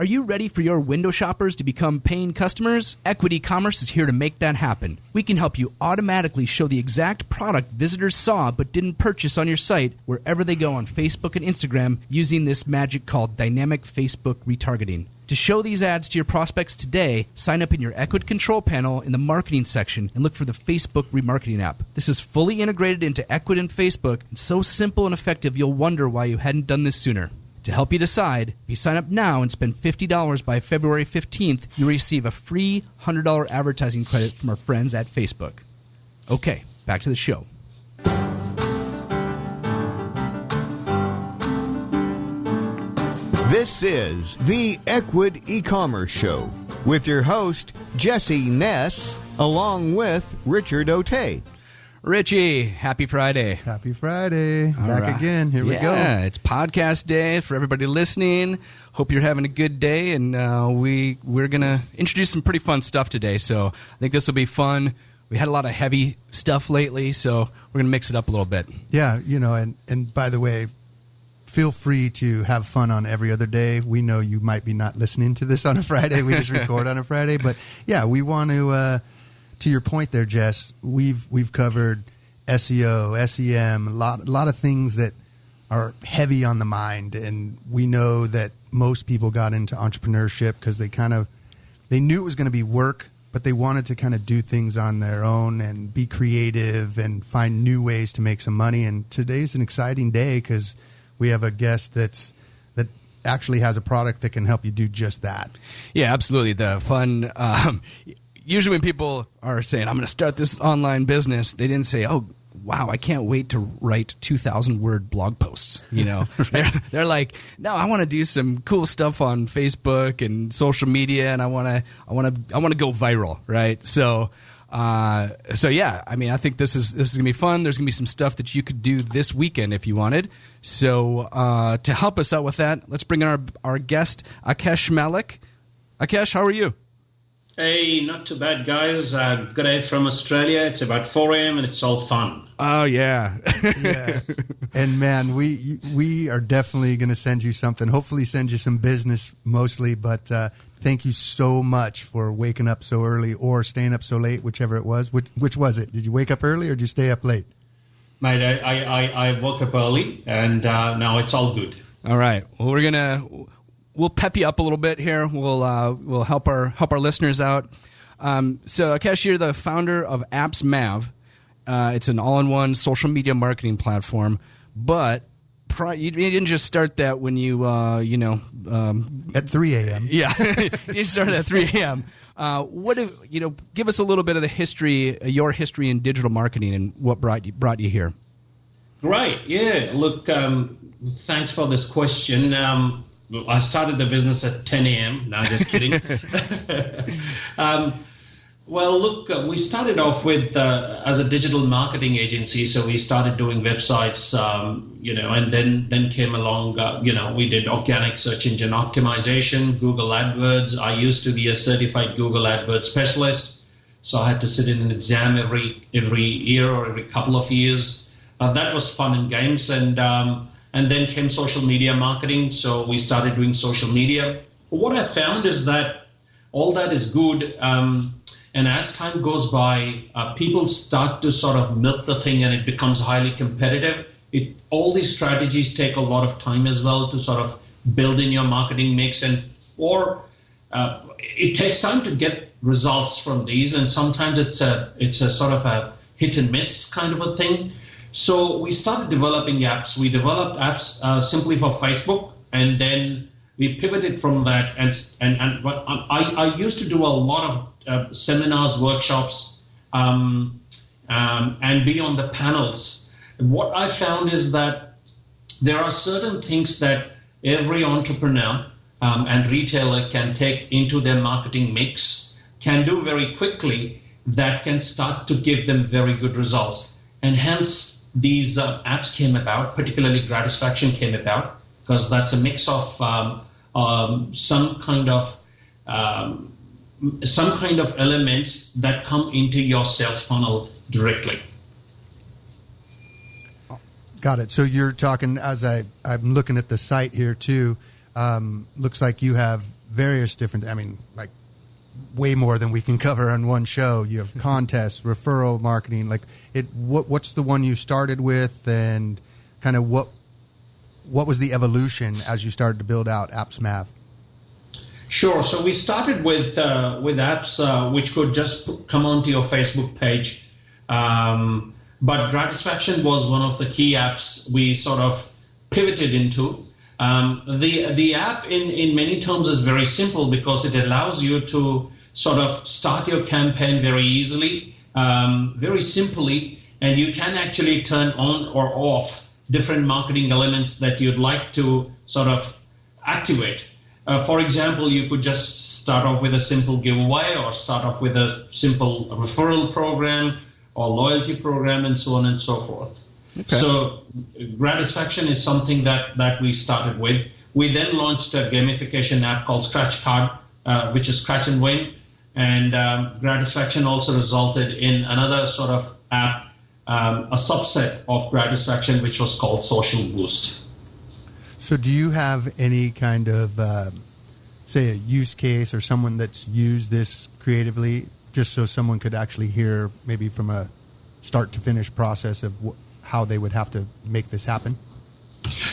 Are you ready for your window shoppers to become paying customers? Equity Commerce is here to make that happen. We can help you automatically show the exact product visitors saw but didn't purchase on your site wherever they go on Facebook and Instagram using this magic called dynamic Facebook retargeting. To show these ads to your prospects today, sign up in your Equid Control panel in the marketing section and look for the Facebook remarketing app. This is fully integrated into Equid and Facebook and so simple and effective you'll wonder why you hadn't done this sooner. To help you decide, if you sign up now and spend $50 by February 15th, you'll receive a free $100 advertising credit from our friends at Facebook. Okay, back to the show. This is the Equid E-Commerce Show with your host, Jesse Ness, along with Richard O'Tay. Richie, happy Friday. Happy Friday. All Back right. again. Here we go. Yeah, it's podcast day for everybody listening. Hope you're having a good day, and we're going to introduce some pretty fun stuff today, so I think this will be fun. We had a lot of heavy stuff lately, so we're going to mix it up a little bit. Yeah, and by the way, feel free to have fun on every other day. We know you might be not listening to this on a Friday. We just record on a Friday, but yeah, we want to your point there, Jess, we've covered SEO, SEM, a lot of things that are heavy on the mind, and we know that most people got into entrepreneurship because they knew it was going to be work, but they wanted to kind of do things on their own and be creative and find new ways to make some money. And today's an exciting day because we have a guest that actually has a product that can help you do just that. Yeah, absolutely. The fun. Usually when people are saying, I'm going to start this online business, they didn't say, oh, wow, I can't wait to write 2,000-word blog posts. They're like, no, I want to do some cool stuff on Facebook and social media, and I want to go viral, right? So yeah, I mean, I think this is going to be fun. There's going to be some stuff that you could do this weekend if you wanted. So to help us out with that, let's bring in our guest, Akash Malik. Akash, how are you? Hey, not too bad, guys. Good day from Australia. It's about 4 a.m. and it's all fun. Oh, yeah. Yeah. And, man, we are definitely going to send you something, hopefully send you some business mostly, but thank you so much for waking up so early or staying up so late, whichever it was. Which was it? Did you wake up early or did you stay up late? Mate, I woke up early, and now it's all good. All right. Well, we'll pep you up a little bit here. We'll help our listeners out. So, Akash, you're the founder of Apps Mav. It's an all-in-one social media marketing platform. But you didn't just start that when you at 3 a.m. Yeah, you started at 3 a.m. Give us a little bit of the history, your history in digital marketing, and what brought you here. Right. Yeah. Look, thanks for this question. I started the business at 10 a.m. No, just kidding. Well, look, we started off with as a digital marketing agency, so we started doing websites, and then came along, we did organic search engine optimization, Google AdWords. I used to be a certified Google AdWords specialist, so I had to sit in an exam every year or every couple of years. That was fun and games, and then came social media marketing, so we started doing social media. What I found is that all that is good, and as time goes by, people start to sort of milk the thing and it becomes highly competitive. All these strategies take a lot of time as well to sort of build in your marketing mix, or it takes time to get results from these, and sometimes it's a sort of a hit and miss kind of a thing. So we started developing apps. We developed apps simply for Facebook, and then we pivoted from that. And what I used to do a lot of seminars, workshops, and be on the panels. What I found is that there are certain things that every entrepreneur and retailer can take into their marketing mix, can do very quickly, that can start to give them very good results. And hence, these apps came about, particularly Gratisfaction came about, because that's a mix of some kind of elements that come into your sales funnel directly. Got it. So you're talking, as I'm looking at the site here too, looks like you have various different, I mean, like way more than we can cover on one show. You have contests, referral marketing, like what's the one you started with, and kind of what was the evolution as you started to build out AppsMav? Sure. So we started with apps which could just come onto your Facebook page. But Gratisfaction was one of the key apps we sort of pivoted into. The app in many terms is very simple because it allows you to sort of start your campaign very easily, very simply, and you can actually turn on or off different marketing elements that you'd like to sort of activate. For example, you could just start off with a simple giveaway, or start off with a simple referral program or loyalty program, and so on and so forth. Okay. So Gratisfaction is something that we started with. We then launched a gamification app called Scratch Card, which is Scratch and Win. And Gratisfaction also resulted in another sort of app, a subset of Gratisfaction, which was called Social Boost. So do you have any kind of, say, a use case or someone that's used this creatively, just so someone could actually hear maybe from a start to finish process of how they would have to make this happen?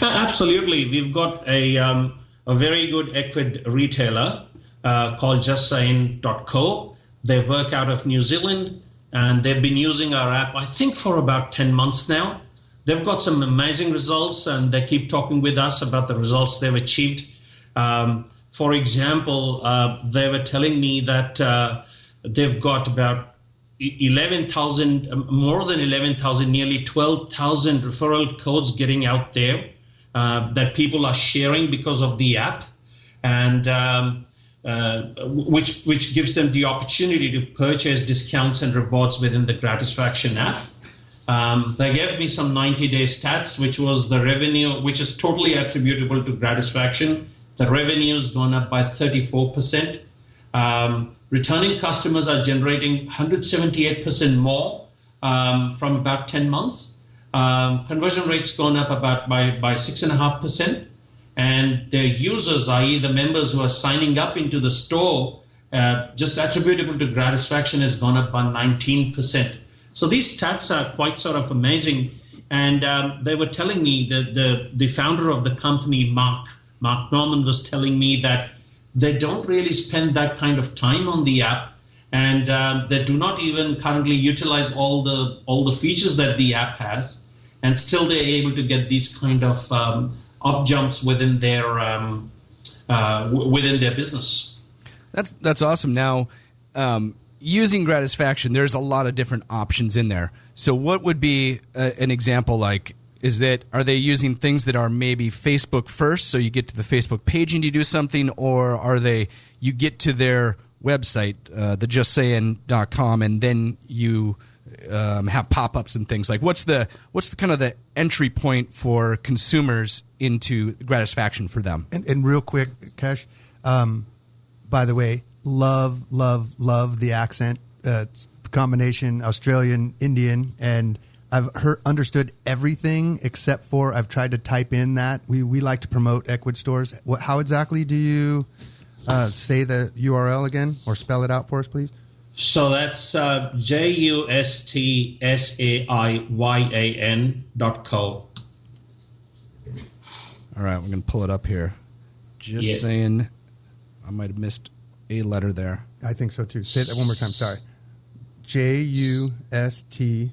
Absolutely. We've got a very good equid retailer called justsayin.co. They work out of New Zealand, and they've been using our app, I think, for about 10 months now. They've got some amazing results, and they keep talking with us about the results they've achieved. For example, they were telling me that they've got about 11,000, more than 11,000, nearly 12,000 referral codes getting out there that people are sharing because of the app, and which gives them the opportunity to purchase discounts and rewards within the Gratisfaction app. They gave me some 90-day stats, which was the revenue, which is totally attributable to Gratisfaction. The revenue has gone up by 34%. Returning customers are generating 178% more from about 10 months. Conversion rate's gone up by 6.5%. And their users, i.e. the members who are signing up into the store, just attributable to Gratisfaction, has gone up by 19%. So these stats are quite sort of amazing. And they were telling me that the founder of the company, Mark Norman, was telling me that they don't really spend that kind of time on the app, and they do not even currently utilize all the features that the app has, and still they're able to get these kind of up jumps within their business. That's awesome. Now, using Gratisfaction, there's a lot of different options in there. So what would be an example like? Are they using things that are maybe Facebook first, so you get to the Facebook page and you do something, or are you get to their website, thejustsayin.com, and then you have pop-ups and things? Like what's the kind of the entry point for consumers into Gratisfaction for them? And real quick, Akash, by the way, love the accent. It's a combination Australian, Indian, and I've understood everything except for I've tried to type in that. We like to promote Equid stores. How exactly do you say the URL again, or spell it out for us, please? So that's JUSTSAIYAN.co. All right, we're going to pull it up here. Just saying, I might have missed a letter there. I think so too. Say that one more time. Sorry. JUSTSAIYAN.co.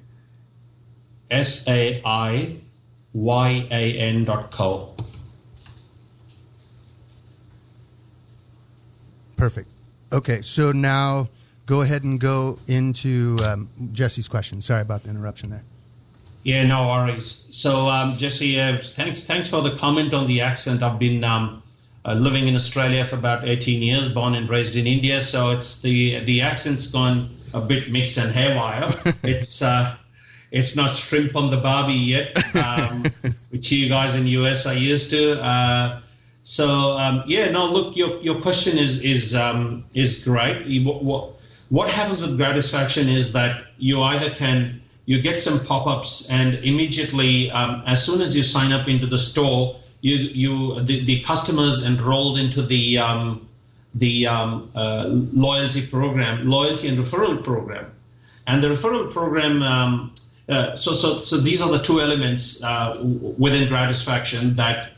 Perfect. Okay, so now go ahead and go into Jesse's question. Sorry about the interruption there. Yeah, no worries. So, Jesse, thanks for the comment on the accent. I've been living in Australia for about 18 years, born and raised in India, so it's the accent's gone a bit mixed and haywire. It's not shrimp on the barbie yet, which you guys in the US are used to. Look, your question is great. What happens with Gratisfaction is that you get some pop-ups, and immediately, as soon as you sign up into the store, the customers enrolled into the the loyalty and referral program. And the referral program, so these are the two elements within Gratisfaction that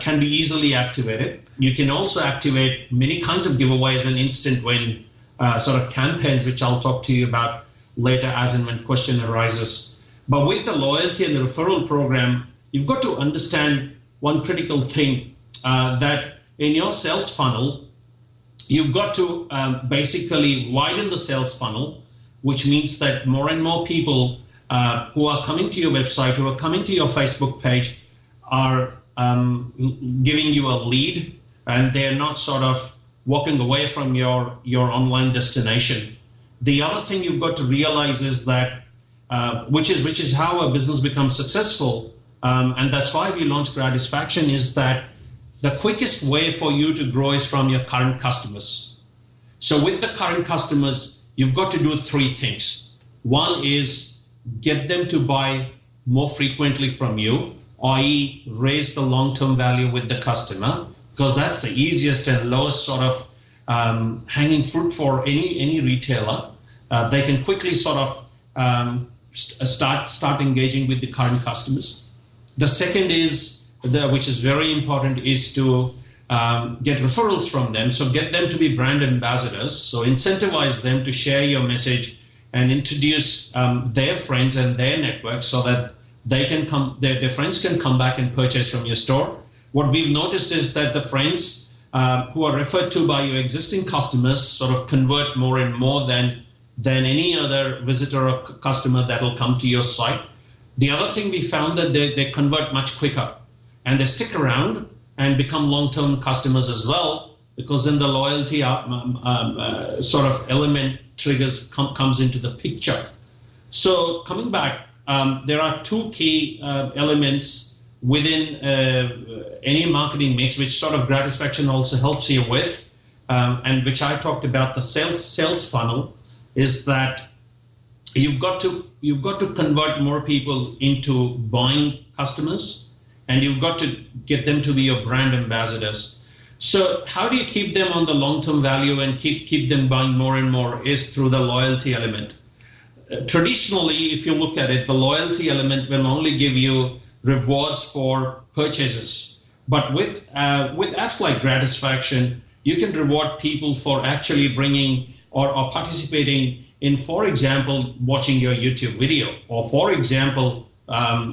can be easily activated. You can also activate many kinds of giveaways and instant win sort of campaigns, which I'll talk to you about later as and when question arises. But with the loyalty and the referral program, you've got to understand one critical thing, that in your sales funnel, you've got to basically widen the sales funnel, which means that more and more people who are coming to your website, who are coming to your Facebook page, are giving you a lead, and they're not sort of walking away from your online destination. The other thing you've got to realize is that, which is how a business becomes successful, and that's why we launched Gratisfaction, is that the quickest way for you to grow is from your current customers. So with the current customers, you've got to do three things. One is get them to buy more frequently from you, i.e. raise the long-term value with the customer, because that's the easiest and lowest sort of hanging fruit for any retailer. They can quickly sort of start engaging with the current customers. The second is, which is very important, is to get referrals from them. So get them to be brand ambassadors. So incentivize them to share your message and introduce their friends and their network so that they can come, their friends can come back and purchase from your store. What we've noticed is that the friends who are referred to by your existing customers sort of convert more and more than any other visitor or customer that will come to your site. The other thing we found that they convert much quicker, and they stick around and become long-term customers as well, because then the loyalty sort of element comes into the picture. So coming back, there are two key elements within any marketing mix, which sort of Gratisfaction also helps you with, and which I talked about, the sales funnel, is that you've got to convert more people into buying customers, and you've got to get them to be your brand ambassadors. So how do you keep them on the long-term value and keep them buying more and more is through the loyalty element. Traditionally, if you look at it, the loyalty element will only give you rewards for purchases. But with apps like Gratisfaction, you can reward people for actually bringing or participating in, for example, watching your YouTube video, or for example,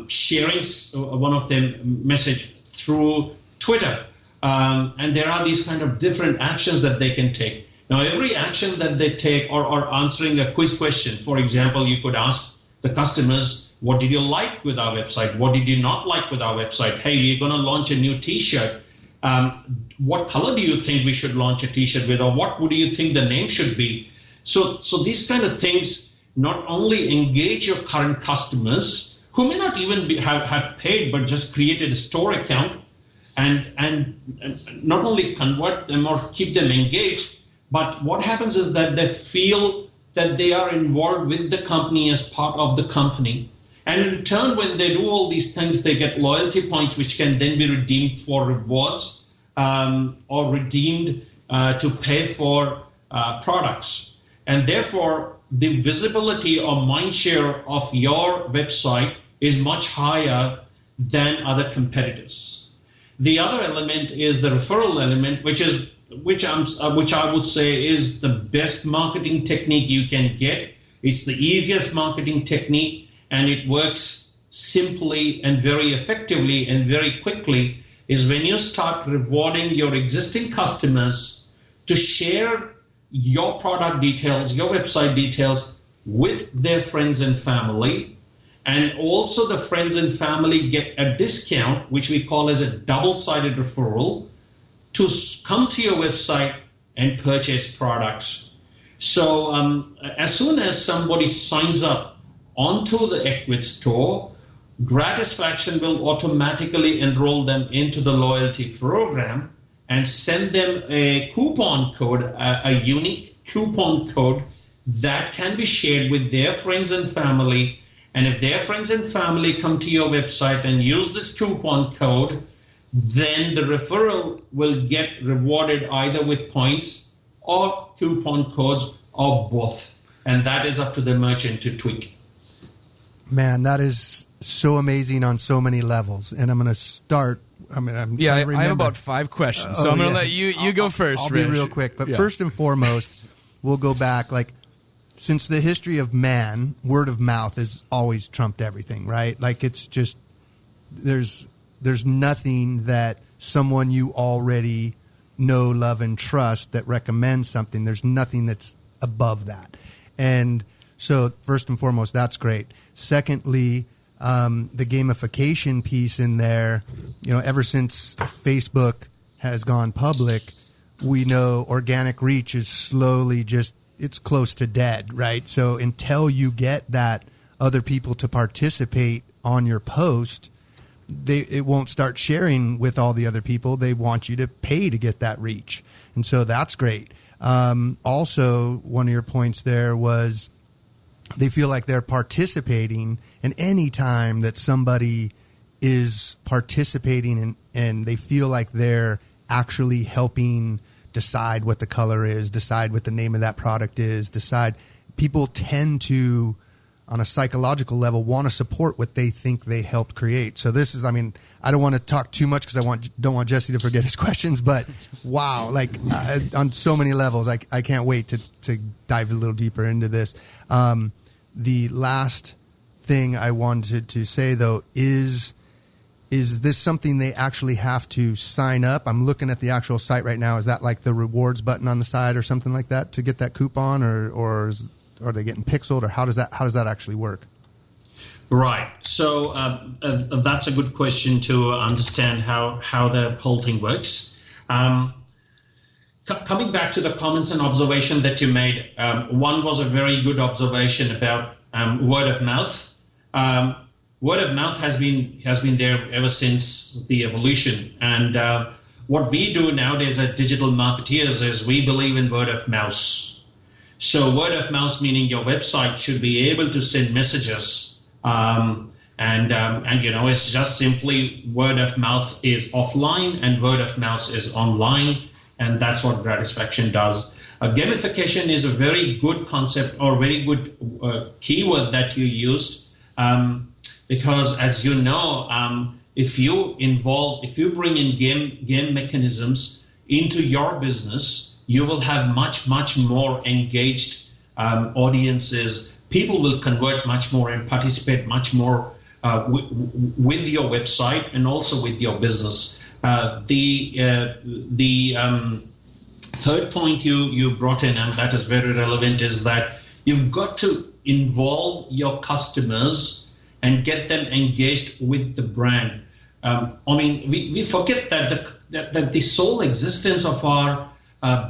sharing one of them message through Twitter. And there are these kind of different actions that they can take. Now, every action that they take, or answering a quiz question, for example, you could ask the customers, what did you like with our website? What did you not like with our website? Hey, we're going to launch a new T-shirt. What color do you think we should launch a T-shirt with? Or what do you think the name should be? So these kind of things not only engage your current customers, who may not even have paid, but just created a store account, and not only convert them or keep them engaged, but what happens is that they feel that they are involved with the company as part of the company. And in return, when they do all these things, they get loyalty points, which can then be redeemed for rewards or redeemed to pay for products. And therefore, the visibility or mind share of your website is much higher than other competitors. The other element is the referral element, which I would say is the best marketing technique you can get. It's the easiest marketing technique, and it works simply and very effectively and very quickly, is when you start rewarding your existing customers to share your product details, your website details with their friends and family. And also the friends and family get a discount, which we call as a double-sided referral, to come to your website and purchase products. So as soon as somebody signs up onto the Ecwid store, Gratisfaction will automatically enroll them into the loyalty program and send them a coupon code, a unique coupon code that can be shared with their friends and family. And if their friends and family come to your website and use this coupon code, then the referral will get rewarded either with points or coupon codes or both. And that is up to the merchant to tweak. Man, that is so amazing on so many levels. And I'm going to start. I have about 5 questions, so I'm going to let you go first. I'll be real quick. But first and foremost, we'll go back. Like, since the history of man, word of mouth has always trumped everything, right? Like, it's just, there's nothing that someone you already know, love, and trust that recommends something. There's nothing that's above that. And so first and foremost, that's great. Secondly, the gamification piece in there, ever since Facebook has gone public, we know organic reach is slowly it's close to dead, right? So until you get that other people to participate on your post, it won't start sharing with all the other people. They want you to pay to get that reach. And so that's great. Also, one of your points there was they feel like they're participating, and any time that somebody is participating and they feel like they're actually helping decide what the color is, decide what the name of that product is, people tend to, on a psychological level, want to support what they think they helped create. So this is, I don't want to talk too much because don't want Jesse to forget his questions, but wow, on so many levels, I can't wait to dive a little deeper into this. The last thing I wanted to say, though, is this something they actually have to sign up? I'm looking at the actual site right now. Is that like the rewards button on the side or something like that to get that coupon, or are they getting pixeled, or how does that actually work? Right. So that's a good question to understand how the whole thing works. Coming back to the comments and observation that you made, one was a very good observation about word of mouth. Word of mouth has been there ever since the evolution. And what we do nowadays as digital marketeers is we believe in word of mouth. So word of mouth meaning your website should be able to send messages. And it's just simply word of mouth is offline and word of mouth is online. And that's what Gratisfaction does. Gamification is a very good concept or very good keyword that you used. Because as you know, if you bring in game mechanisms into your business, you will have much more engaged audiences. People will convert much more and participate much more with your website and also with your business. The third point you brought in, and that is very relevant, is that you've got to involve your customers and get them engaged with the brand. We forget that the sole existence of our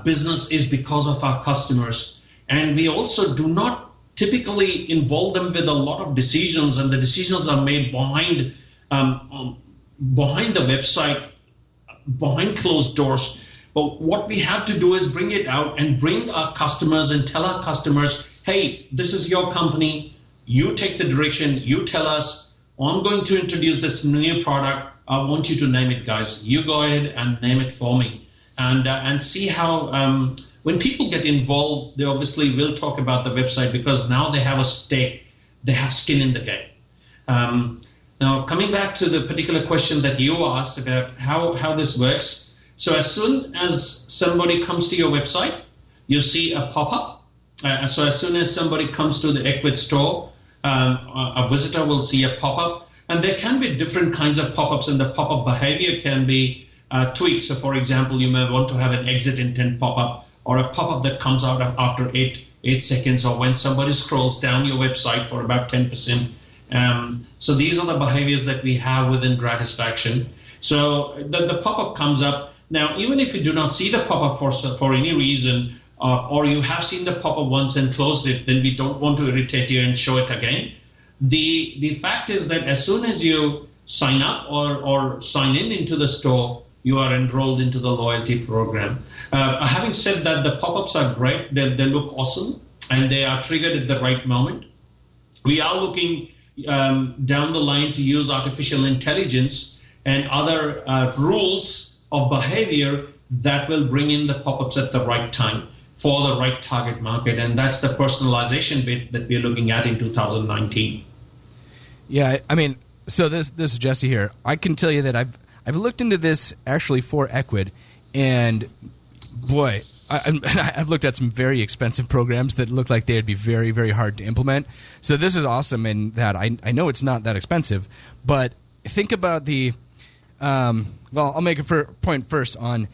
business is because of our customers. And we also do not typically involve them with a lot of decisions, and the decisions are made behind the website, behind closed doors. But what we have to do is bring it out and bring our customers and tell our customers, hey, this is your company. You take the direction. You tell us, I'm going to introduce this new product. I want you to name it, guys. You go ahead and name it for me. And see how when people get involved, they obviously will talk about the website because now they have a stake. They have skin in the game. Now, coming back to the particular question that you asked about how this works. So as soon as somebody comes to your website, you see a pop-up. So as soon as somebody comes to the Equid store, a visitor will see a pop-up. And there can be different kinds of pop-ups, and the pop-up behavior can be tweaked. So, for example, you may want to have an exit intent pop-up or a pop-up that comes out after 8 seconds, or when somebody scrolls down your website for about 10%. So these are the behaviors that we have within Gratisfaction. So the pop-up comes up. Now, even if you do not see the pop-up for any reason, or you have seen the pop-up once and closed it, then we don't want to irritate you and show it again. The fact is that as soon as you sign up or sign into the store, you are enrolled into the loyalty program. Having said that, the pop-ups are great. They look awesome, and they are triggered at the right moment. We are looking down the line to use artificial intelligence and other rules of behavior that will bring in the pop-ups at the right time for the right target market. And that's the personalization bit that we're looking at in 2019. Yeah, I mean, so this is Jesse here. I can tell you that I've looked into this actually for Equid, and boy, I've looked at some very expensive programs that look like they'd be very, very hard to implement. So this is awesome in that I know it's not that expensive, but think about the well, I'll make a point first on,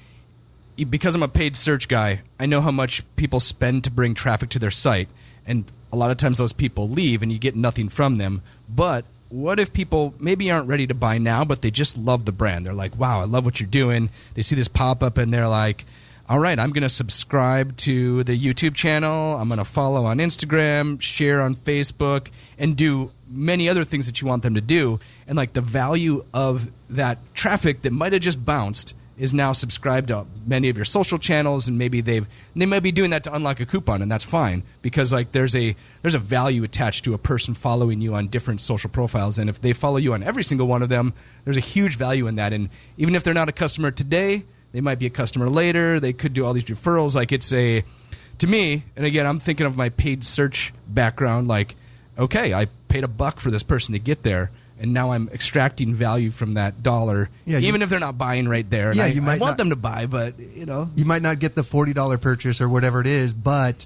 because I'm a paid search guy, I know how much people spend to bring traffic to their site, and a lot of times those people leave and you get nothing from them. But what if people maybe aren't ready to buy now, but they just love the brand? They're like, wow, I love what you're doing. They see this pop up and they're like, all right, I'm going to subscribe to the YouTube channel. I'm going to follow on Instagram, share on Facebook, and do many other things that you want them to do. And like the value of that traffic that might have just bounced is now subscribed to many of your social channels, and maybe they might be doing that to unlock a coupon, and that's fine, because like there's a value attached to a person following you on different social profiles, and if they follow you on every single one of them, there's a huge value in that. And even if they're not a customer today, they might be a customer later. They could do all these referrals. Like to me, and again, I'm thinking of my paid search background, like, okay, I paid $1 for this person to get there, and now I'm extracting value from that dollar, even if they're not buying right there. Yeah, I want them to buy, but you might not get the $40 purchase or whatever it is, but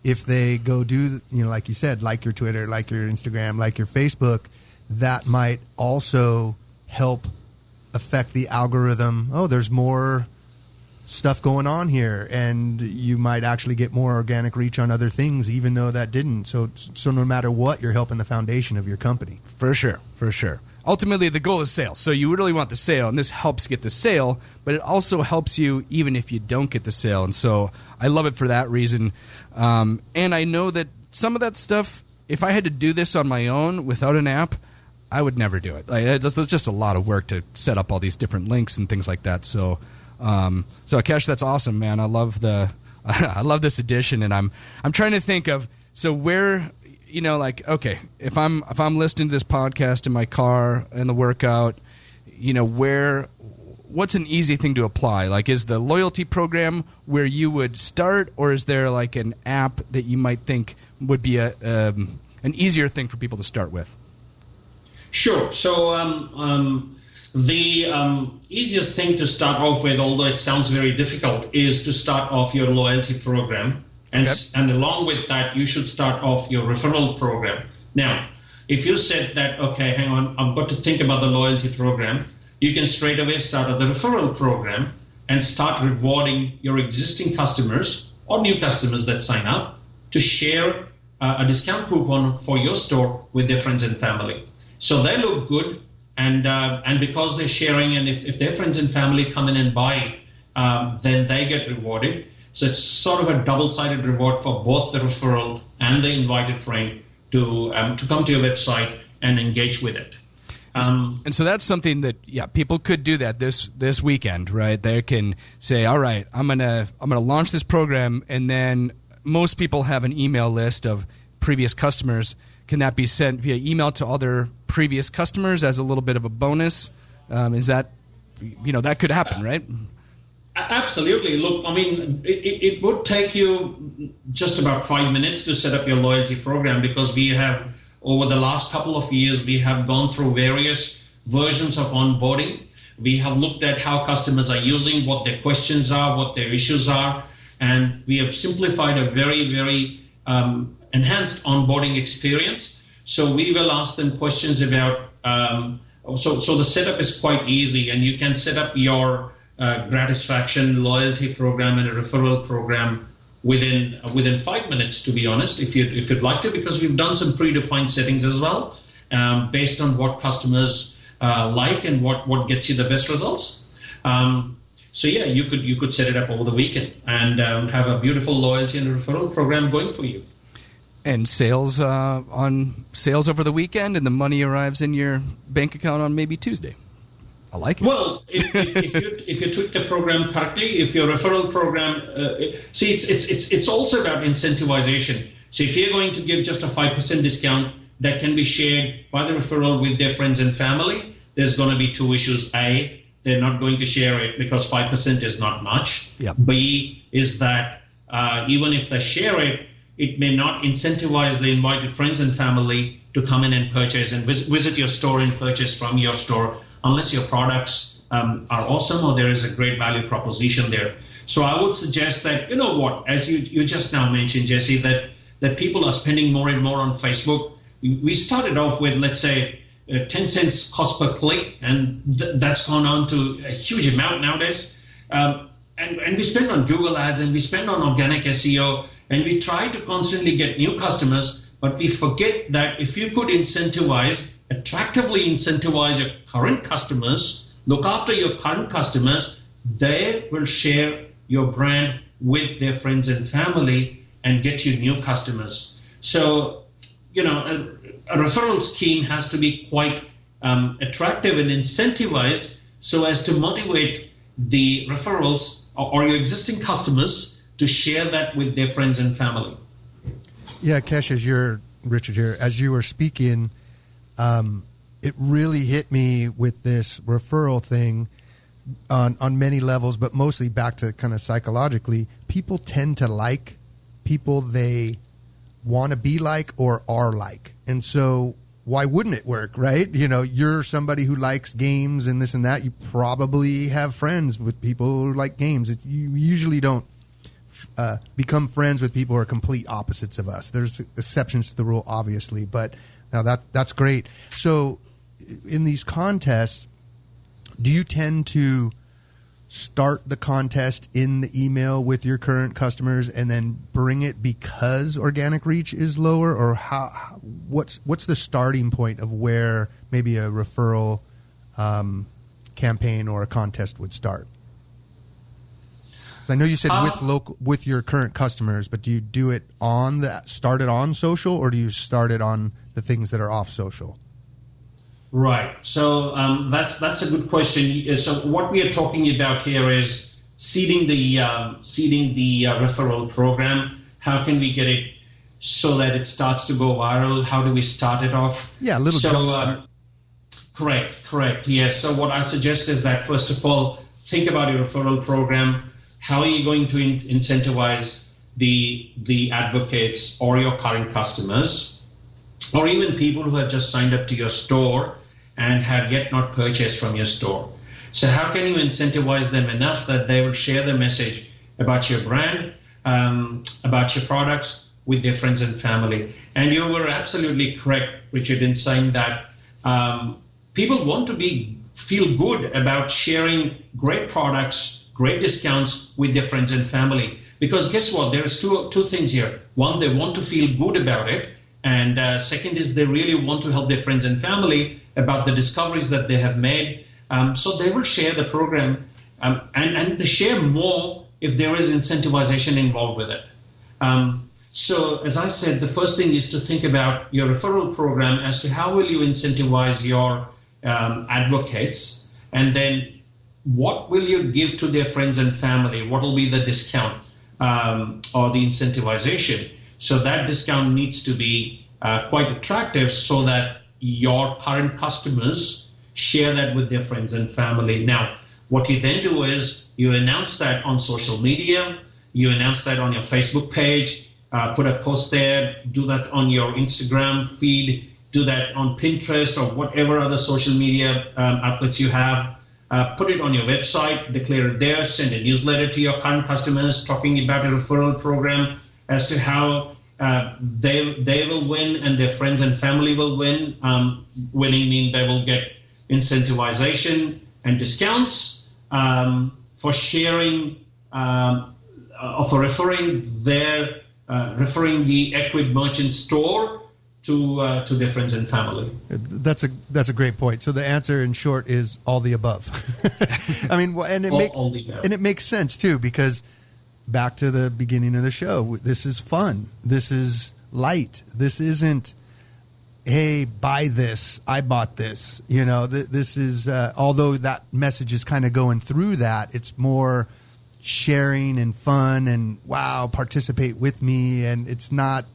if they go do, like you said, like your Twitter, like your Instagram, like your Facebook, that might also help affect the algorithm. Oh, there's more stuff going on here, and you might actually get more organic reach on other things, even though that didn't. So no matter what, you're helping the foundation of your company. For sure. Ultimately, the goal is sales. So you really want the sale, and this helps get the sale, but it also helps you even if you don't get the sale. And so I love it for that reason. And I know that some of that stuff, if I had to do this on my own without an app, I would never do it. Like, it's just a lot of work to set up all these different links and things like that. So Akash, that's awesome, man. I love this edition, and I'm trying to think of, so where, like, okay, if I'm listening to this podcast in my car in the workout, what's an easy thing to apply? Like, is the loyalty program where you would start, or is there like an app that you might think would be an easier thing for people to start with? Sure. So the easiest thing to start off with, although it sounds very difficult, is to start off your loyalty program. And along with that, you should start off your referral program. Now, if you said that, okay, hang on, I've got to think about the loyalty program, you can straight away start at the referral program and start rewarding your existing customers or new customers that sign up to share a discount coupon for your store with their friends and family. So they look good, and because they're sharing, and if their friends and family come in and buy, then they get rewarded. So it's sort of a double-sided reward for both the referral and the invited friend to come to your website and engage with it. And so that's something that people could do that this weekend, right? They can say, all right, I'm gonna launch this program, and then most people have an email list of previous customers. Can that be sent via email to all their previous customers as a little bit of a bonus? Is that, that could happen, right? Absolutely. Look, I mean, it would take you just about 5 minutes to set up your loyalty program, because we have, over the last couple of years, we have gone through various versions of onboarding. We have looked at how customers are using, what their questions are, what their issues are, and we have simplified a very, very enhanced onboarding experience. So we will ask them questions about, so the setup is quite easy, and you can set up your Gratisfaction loyalty program and a referral program within 5 minutes, to be honest, if you'd like to, because we've done some predefined settings as well, based on what customers like and what gets you the best results. So yeah, you could set it up over the weekend and have a beautiful loyalty and referral program going for you. And sales over the weekend, and the money arrives in your bank account on maybe Tuesday. I like it. Well, if you tweak the program correctly, if your referral program, it's also about incentivization. So if you're going to give just a 5% discount that can be shared by the referral with their friends and family, there's going to be two issues. A, they're not going to share it because 5% is not much. Yep. B is that even if they share it, it may not incentivize the invited friends and family to come in and purchase and visit your store and purchase from your store unless your products are awesome or there is a great value proposition there. So I would suggest that, as you just now mentioned, Jesse, that people are spending more and more on Facebook. We started off with, let's say, 10 cents cost per click, and that's gone on to a huge amount nowadays. And we spend on Google ads, and we spend on organic SEO, and we try to constantly get new customers, but we forget that if you could attractively incentivize your current customers, look after your current customers, they will share your brand with their friends and family and get you new customers. So, a referral scheme has to be quite attractive and incentivized so as to motivate the referrals or your existing customers to share that with their friends and family. Yeah, Akash, Richard here, as you were speaking, it really hit me with this referral thing on many levels, but mostly back to kind of psychologically. People tend to like people they want to be like or are like. And so why wouldn't it work, right? You're somebody who likes games and this and that. You probably have friends with people who like games. You usually don't become friends with people who are complete opposites of us. There's exceptions to the rule, obviously, but now that's great. So in these contests, do you tend to start the contest in the email with your current customers and then bring it because organic reach is lower, or what's the starting point of where maybe a referral campaign or a contest would start? So I know you said with your current customers, but do you do it start it on social, or do you start it on the things that are off social? Right. So that's a good question. So what we are talking about here is seeding the referral program. How can we get it so that it starts to go viral? How do we start it off? Yeah, a little jump start. Correct. Yes. So what I suggest is that first of all, think about your referral program. How are you going to incentivize the advocates or your current customers, or even people who have just signed up to your store and have yet not purchased from your store? So how can you incentivize them enough that they will share the message about your brand, about your products with their friends and family? And you were absolutely correct, Richard, in saying that people want to feel good about sharing great products, great discounts with their friends and family. Because guess what? There's two things here. One, they want to feel good about it. And second is they really want to help their friends and family about the discoveries that they have made. So they will share the program and they share more if there is incentivization involved with it. So as I said, the first thing is to think about your referral program as to how will you incentivize your advocates, and then what will you give to their friends and family? What will be the discount or the incentivization? So that discount needs to be quite attractive so that your current customers share that with their friends and family. Now, what you then do is you announce that on social media, you announce that on your Facebook page, put a post there, do that on your Instagram feed, do that on Pinterest or whatever other social media outlets you have. Put it on your website, declare it there, send a newsletter to your current customers talking about a referral program as to how they will win and their friends and family will win. Winning means they will get incentivization and discounts for sharing or for referring the Equid merchant store to their friends and family. That's a great point. So the answer, in short, is all the above. I mean, and it makes sense too, because back to the beginning of the show, this is fun. This is light. This isn't, hey, buy this. I bought this. This is although that message is kind of going through that, it's more sharing and fun and wow, participate with me. And it's not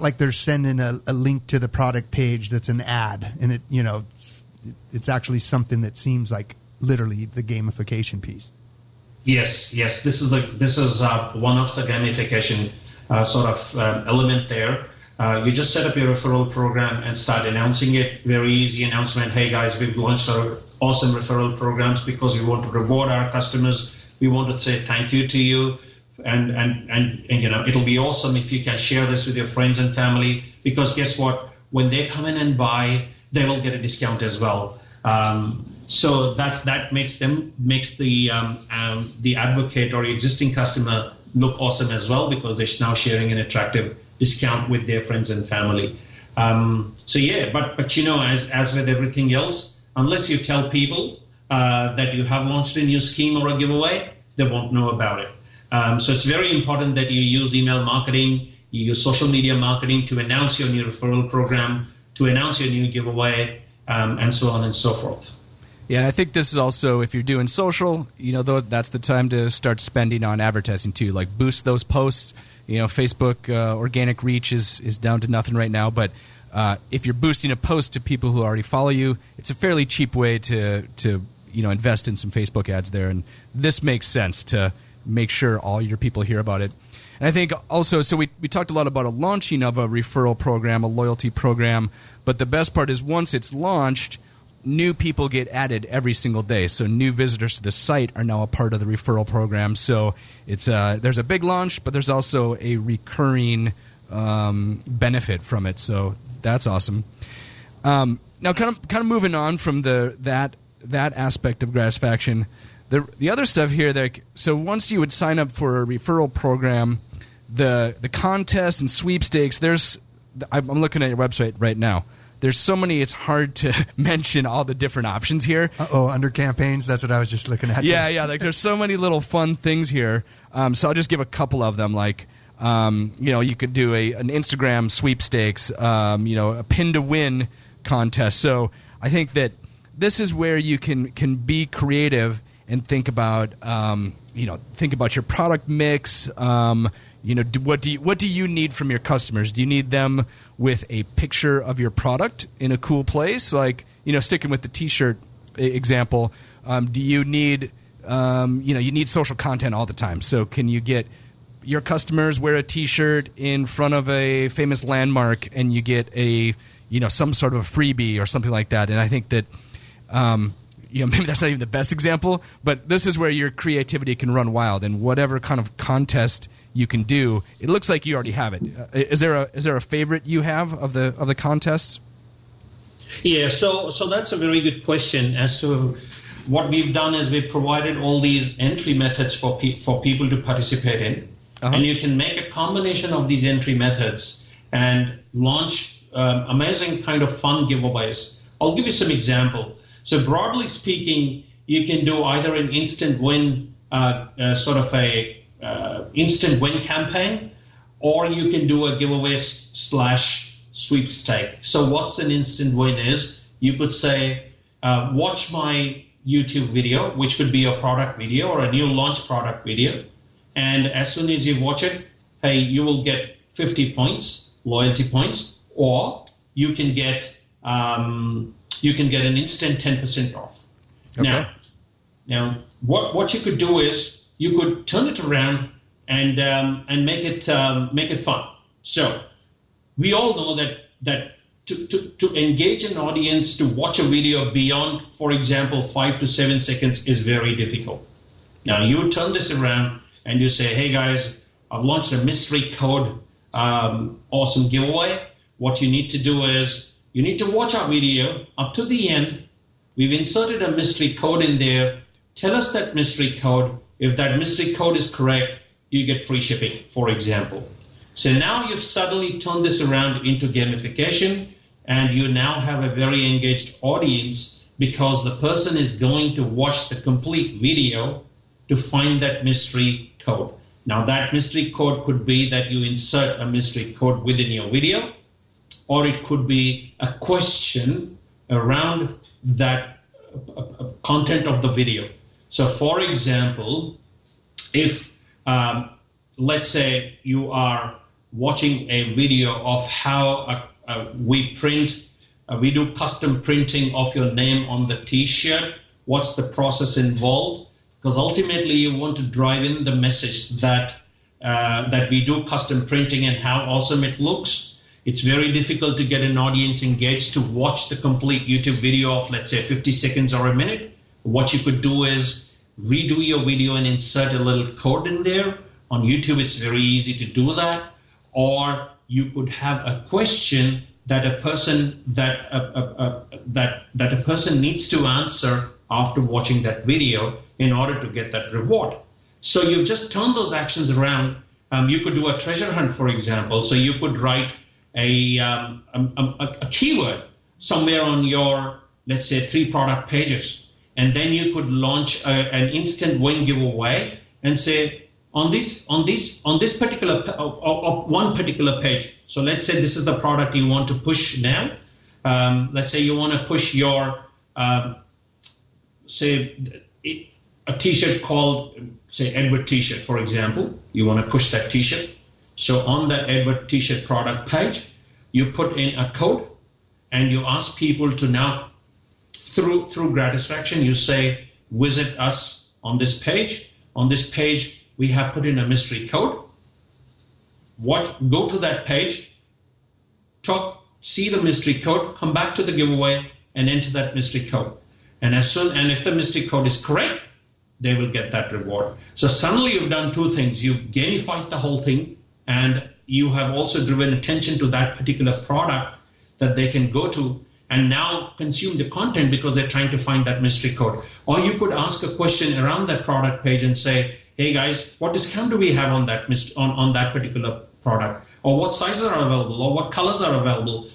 like they're sending a link to the product page that's an ad, and it's actually something that seems like literally the gamification piece. Yes. This is one of the gamification element there. You just set up your referral program and start announcing it. Very easy announcement. Hey guys, we've launched our awesome referral programs because we want to reward our customers. We want to say thank you to you, and it'll be awesome if you can share this with your friends and family, because guess what? When they come in and buy, they will get a discount as well. So that makes the advocate or existing customer look awesome as well, because they're now sharing an attractive discount with their friends and family. But as with everything else, unless you tell people that you have launched a new scheme or a giveaway, they won't know about it. So it's very important that you use email marketing, you use social media marketing to announce your new referral program, to announce your new giveaway, and so on and so forth. Yeah, and I think this is also, if you're doing social, that's the time to start spending on advertising too. Like boost those posts. Facebook organic reach is down to nothing right now, but if you're boosting a post to people who already follow you, it's a fairly cheap way to invest in some Facebook ads there. And this makes sense to make sure all your people hear about it. And I think also, so we talked a lot about a launching of a referral program, a loyalty program, but the best part is once it's launched, new people get added every single day. So new visitors to the site are now a part of the referral program. So it's there's a big launch, but there's also a recurring benefit from it. So that's awesome. Now, kind of moving on from that aspect of Gratisfaction, the other stuff here. So once you would sign up for a referral program, the contest and sweepstakes. I'm looking at your website right now. There's so many, it's hard to mention all the different options here. Under campaigns, that's what I was just looking at. Yeah, there's so many little fun things here. So I'll just give a couple of them. Like, you could do an Instagram sweepstakes, a pin to win contest. So I think that this is where you can be creative and think about your product mix. What do you need from your customers? Do you need them with a picture of your product in a cool place? Like, sticking with the T-shirt example, do you need, you need social content all the time. So can you get your customers wear a T-shirt in front of a famous landmark and you get some sort of a freebie or something like that? And I think that, maybe that's not even the best example, but this is where your creativity can run wild, and whatever kind of contest you can do, it looks like you already have it. Is there a favorite you have of the contests? Yeah, so that's a very good question. As to what we've done is we've provided all these entry methods for people to participate in, and you can make a combination of these entry methods and launch amazing kind of fun giveaways. I'll give you some example. So broadly speaking, you can do either an instant win, instant win campaign, or you can do a giveaway / sweepstake. So what's an instant win is, you could say, watch my YouTube video, which could be a product video or a new launch product video, and as soon as you watch it, hey, you will get 50 points, loyalty points, or you can get an instant 10% off. Okay. Now, what you could do is you could turn it around and make it fun. So we all know that to engage an audience to watch a video beyond, for example, 5 to 7 seconds is very difficult. Now you turn this around and you say, hey guys, I've launched a mystery code awesome giveaway. What you need to do is you need to watch our video up to the end. We've inserted a mystery code in there. Tell us that mystery code. If that mystery code is correct, you get free shipping, for example. So now you've suddenly turned this around into gamification, and you now have a very engaged audience because the person is going to watch the complete video to find that mystery code. Now that mystery code could be that you insert a mystery code within your video, or it could be a question around that content of the video. So for example, if let's say you are watching a video of how we print We do custom printing of your name on the T-shirt. What's the process involved? Because ultimately you want to drive in the message that we do custom printing and how awesome it looks. It's very difficult to get an audience engaged to watch the complete YouTube video of, let's say, 50 seconds or a minute. What you could do is redo your video and insert a little code in there. On YouTube, it's very easy to do that. Or you could have a question that a person needs to answer after watching that video in order to get that reward. So you've just turned those actions around. You could do a treasure hunt, for example. So you could write a keyword somewhere on your, let's say, 3 product pages, and then you could launch an instant win giveaway and say on this particular one particular page. So let's say this is the product you want to push now. Let's say you want to push your say a T-shirt called, say, Edward T-shirt, for example. You want to push that T-shirt. So on that Edward T-shirt product page, you put in a code and you ask people to now, through Gratisfaction, you say, visit us on this page. On this page, we have put in a mystery code. Go to that page, see the mystery code, come back to the giveaway and enter that mystery code. And if the mystery code is correct, they will get that reward. So suddenly you've done 2 things. You've gamified the whole thing, and you have also driven attention to that particular product that they can go to and now consume the content because they're trying to find that mystery code. Or you could ask a question around that product page and say, hey guys, what discount do we have on that on that particular product? Or what sizes are available? Or what colors are available?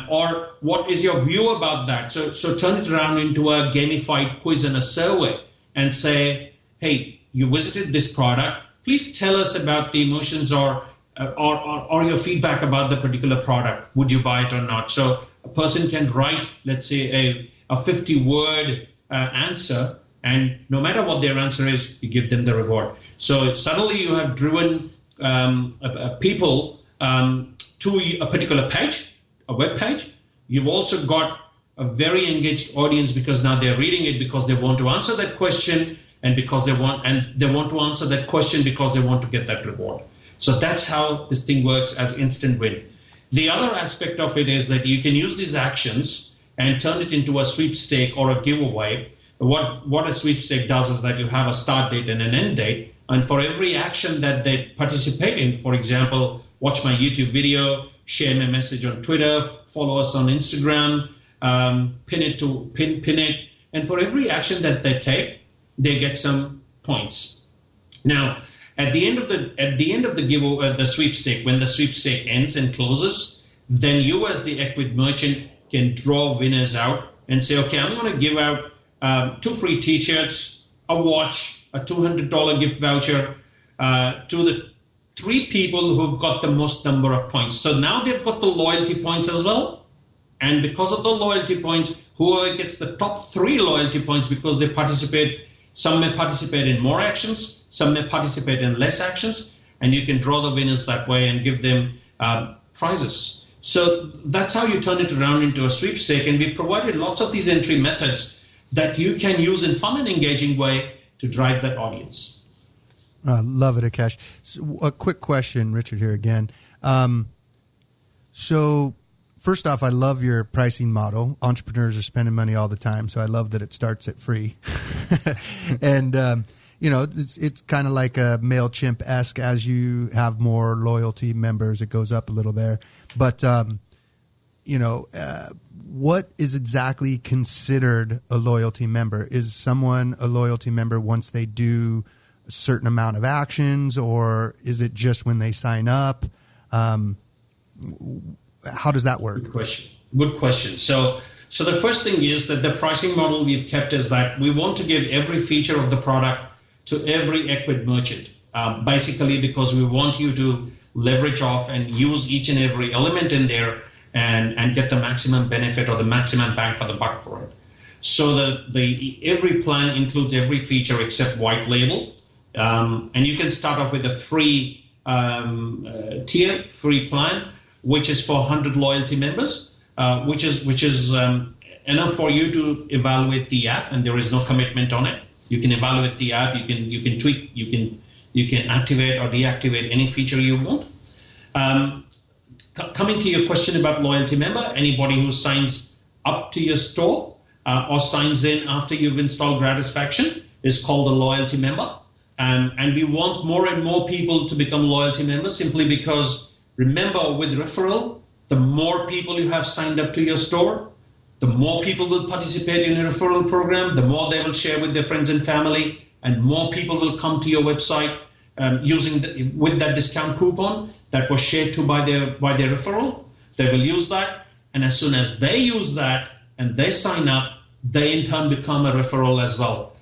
Or what is your view about that? So turn it around into a gamified quiz and a survey and say, hey, you visited this product. Please tell us about the emotions or your feedback about the particular product. Would you buy it or not? So a person can write, let's say, a 50-word answer, and no matter what their answer is, you give them the reward. So suddenly you have driven people to a particular page, a web page. You've also got a very engaged audience because now they're reading it because they want to answer that question and because they want to answer that question because they want to get that reward. So that's how this thing works as instant win. The other aspect of it is that you can use these actions and turn it into a sweepstake or a giveaway. What a sweepstake does is that you have a start date and an end date, and for every action that they participate in, for example, watch my YouTube video, share my message on Twitter, follow us on Instagram, pin it, and for every action that they take, they get some points. Now, at the end of the giveaway, the sweepstake, when the sweepstake ends and closes, then you as the Equid merchant can draw winners out and say, okay, I'm going to give out 2 free T-shirts, a watch, a $200 gift voucher to the 3 people who've got the most number of points. So now they've got the loyalty points as well. And because of the loyalty points, whoever gets the top 3 loyalty points because they participate, some may participate in more actions, some may participate in less actions, and you can draw the winners that way and give them prizes. So that's how you turn it around into a sweepstake, and we provided lots of these entry methods that you can use in fun and engaging way to drive that audience. Love it, Akash. So, a quick question, Richard, here again. So first off, I love your pricing model. Entrepreneurs are spending money all the time, so I love that it starts at free. And it's kind of like a MailChimp-esque. As you have more loyalty members, it goes up a little there. But what is exactly considered a loyalty member? Is someone a loyalty member once they do a certain amount of actions, or is it just when they sign up? How does that work? Good question. So the first thing is that the pricing model we've kept is that we want to give every feature of the product to every Equid merchant, basically because we want you to leverage off and use each and every element in there and get the maximum benefit or the maximum bang for the buck for it. So the every plan includes every feature except white label, and you can start off with a free tier, free plan, which is for 100 loyalty members. which is enough for you to evaluate the app, and there is no commitment on it. You can evaluate the app, you can tweak, you can activate or deactivate any feature you want. Coming to your question about loyalty member, anybody who signs up to your store or signs in after you've installed Gratisfaction is called a loyalty member. And we want more and more people to become loyalty members simply because, remember, with referral, the more people you have signed up to your store, the more people will participate in a referral program, the more they will share with their friends and family, and more people will come to your website with that discount coupon that was shared to by their referral. They will use that, and as soon as they use that and they sign up, they in turn become a referral as well.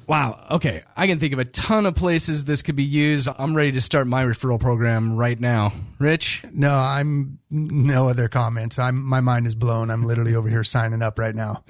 Wow. Okay. I can think of a ton of places this could be used. I'm ready to start my referral program right now. Rich? No, I'm no other comments. My mind is blown. I'm literally over here signing up right now.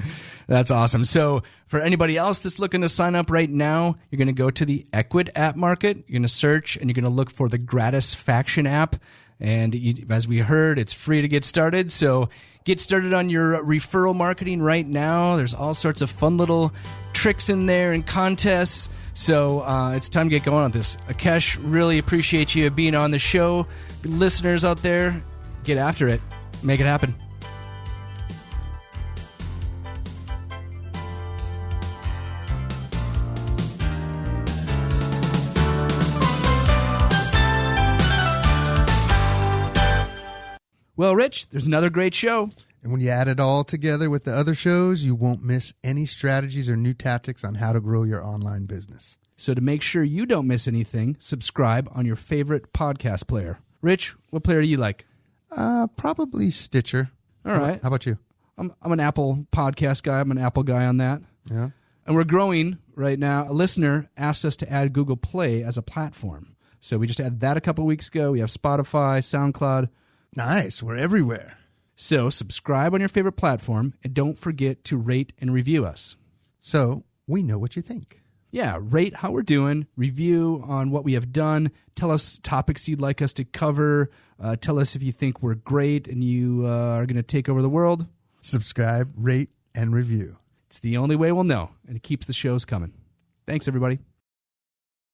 That's awesome. So for anybody else that's looking to sign up right now, you're going to go to the Equid app market. You're going to search and you're going to look for the Gratisfaction app. And as we heard, it's free to get started. So get started on your referral marketing right now. There's all sorts of fun little tricks in there and contests. So it's time to get going on this. Akash, really appreciate you being on the show. Listeners out there, get after it. Make it happen. Well, Rich, there's another great show. And when you add it all together with the other shows, you won't miss any strategies or new tactics on how to grow your online business. So to make sure you don't miss anything, subscribe on your favorite podcast player. Rich, what player do you like? Probably Stitcher. All right. How about you? I'm an Apple podcast guy. I'm an Apple guy on that. Yeah. And we're growing right now. A listener asked us to add Google Play as a platform. So we just added that a couple weeks ago. We have Spotify, SoundCloud. Nice. We're everywhere. So subscribe on your favorite platform and don't forget to rate and review us. So we know what you think. Yeah, rate how we're doing, review on what we have done, tell us topics you'd like us to cover, tell us if you think we're great and you are going to take over the world. Subscribe, rate, and review. It's the only way we'll know, and it keeps the shows coming. Thanks, everybody.